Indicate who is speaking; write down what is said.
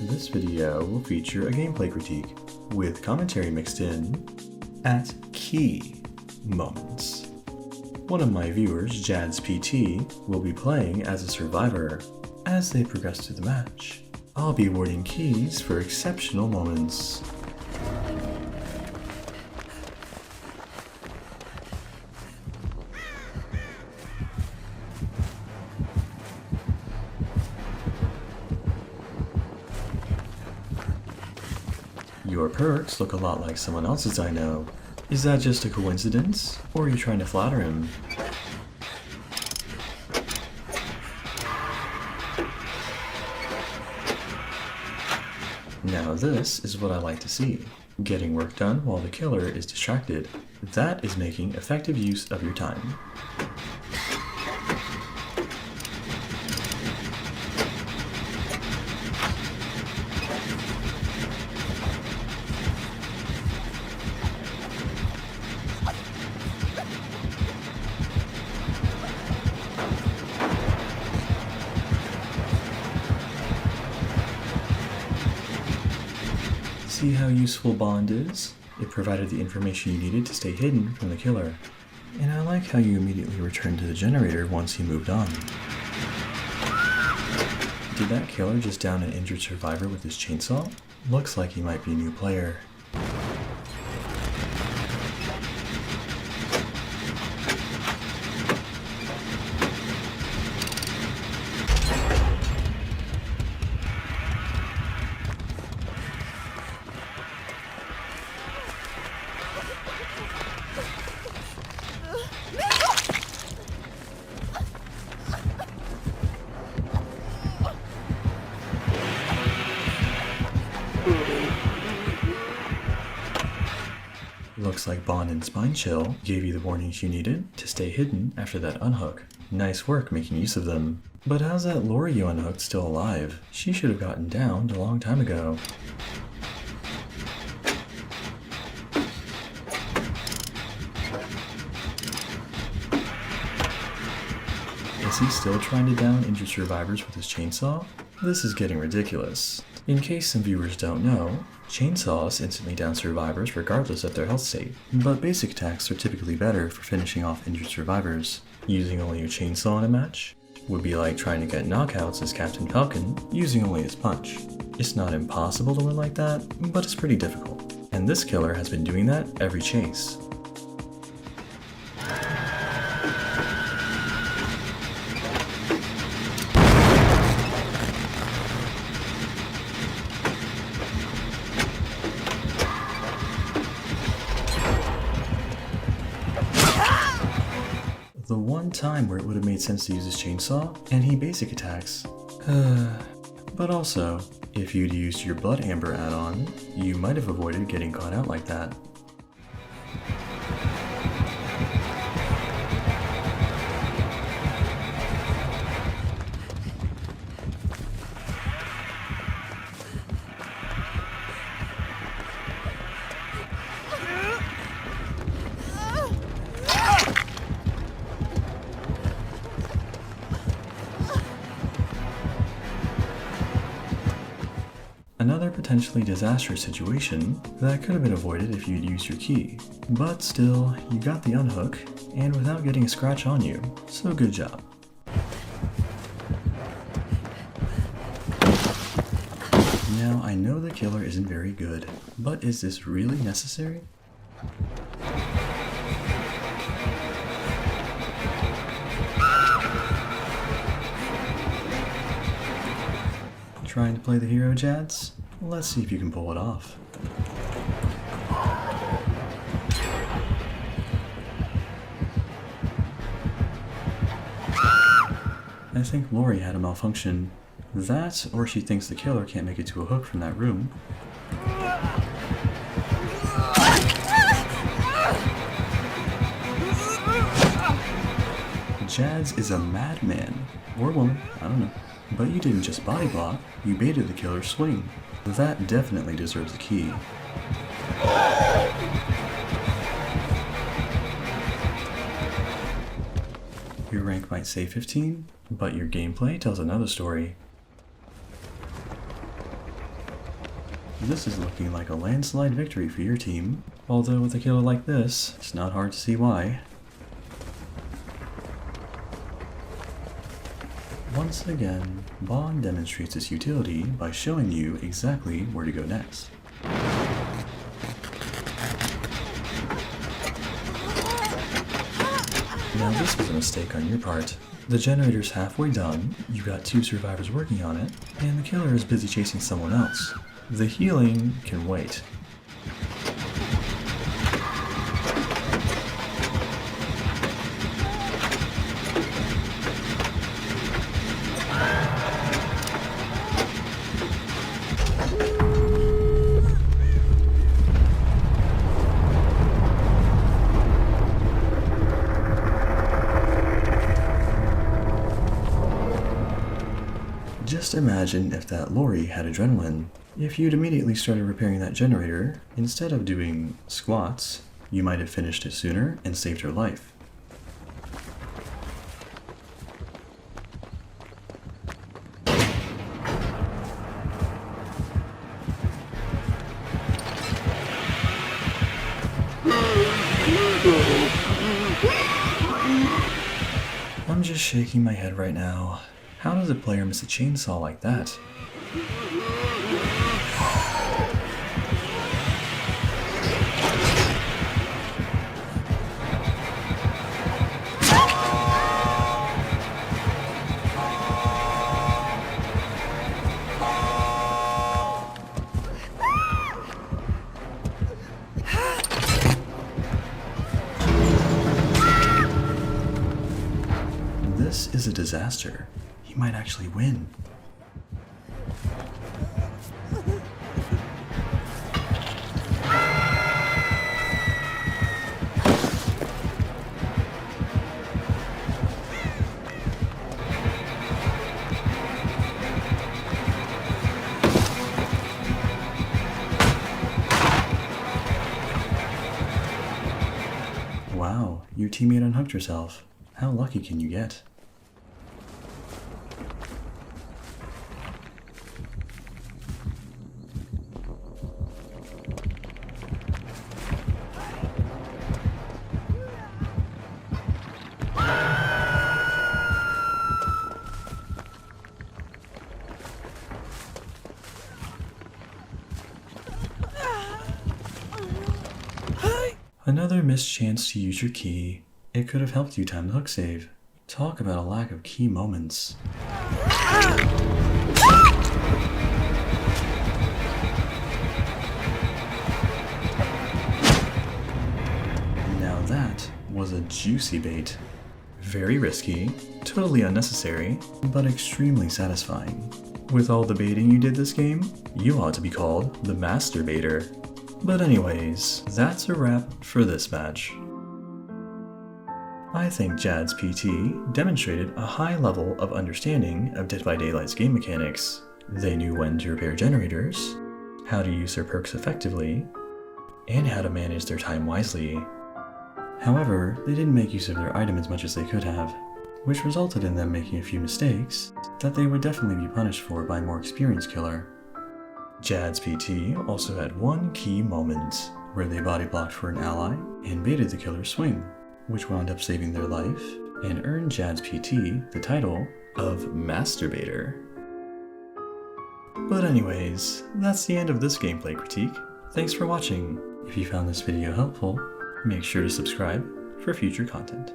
Speaker 1: This video will feature a gameplay critique, with commentary mixed in at key moments. One of my viewers, Jad's PT, will be playing as a survivor. As they progress through the match, I'll be awarding keys for exceptional moments. Your perks look a lot like someone else's I know. Is that just a coincidence, or are you trying to flatter him? Now this is what I like to see. Getting work done while the killer is distracted. That is making effective use of your time. See how useful Bond is? It provided the information you needed to stay hidden from the killer. And I like how you immediately returned to the generator once he moved on. Did that killer just down an injured survivor with his chainsaw? Looks like he might be a new player. Looks like Bond and Spine Chill gave you the warnings you needed to stay hidden after that unhook. Nice work making use of them. But how's that Lori you unhooked still alive? She should have gotten downed a long time ago. Is he still trying to down injured survivors with his chainsaw? This is getting ridiculous. In case some viewers don't know, chainsaws instantly down survivors regardless of their health state, but basic attacks are typically better for finishing off injured survivors. Using only a chainsaw in a match would be like trying to get knockouts as Captain Falcon using only his punch. It's not impossible to win like that, but it's pretty difficult. And this killer has been doing that every chase. The one time where it would have made sense to use his chainsaw, and he basic attacks. But also, if you'd used your Blood Amber add-on, you might have avoided getting caught out like that. Another potentially disastrous situation that could have been avoided if you'd used your key. But still, you got the unhook, and without getting a scratch on you, so good job. Now, I know the killer isn't very good, but is this really necessary? Trying to play the hero, Jads? Let's see if you can pull it off. I think Lori had a malfunction. That, or she thinks the killer can't make it to a hook from that room. Jads is a madman. Or woman, I don't know. But you didn't just body block, you baited the killer's swing. That definitely deserves a key. Your rank might say 15, but your gameplay tells another story. This is looking like a landslide victory for your team, although with a killer like this, it's not hard to see why. Once again, Bond demonstrates its utility by showing you exactly where to go next. Now this was a mistake on your part. The generator's halfway done, you got 2 survivors working on it, and the killer is busy chasing someone else. The healing can wait. Just imagine if that lorry had adrenaline. If you'd immediately started repairing that generator, instead of doing squats, you might have finished it sooner and saved her life. I'm just shaking my head right now. How does a player miss a chainsaw like that? This is a disaster. He might actually win. Wow, your teammate unhooked herself. How lucky can you get? Another missed chance to use your key. It could have helped you time the hook save. Talk about a lack of key moments. Now that was a juicy bait. Very risky, totally unnecessary, but extremely satisfying. With all the baiting you did this game, you ought to be called the Master Baiter. But anyways, that's a wrap for this match. I think Jad's PT demonstrated a high level of understanding of Dead by Daylight's game mechanics. They knew when to repair generators, how to use their perks effectively, and how to manage their time wisely. However, they didn't make use of their item as much as they could have, which resulted in them making a few mistakes that they would definitely be punished for by a more experienced killer. Jad's PT also had one key moment, where they body blocked for an ally and baited the killer's swing, which wound up saving their life and earned Jad's PT the title of Master Baiter. But anyways, that's the end of this gameplay critique. Thanks for watching. If you found this video helpful, make sure to subscribe for future content.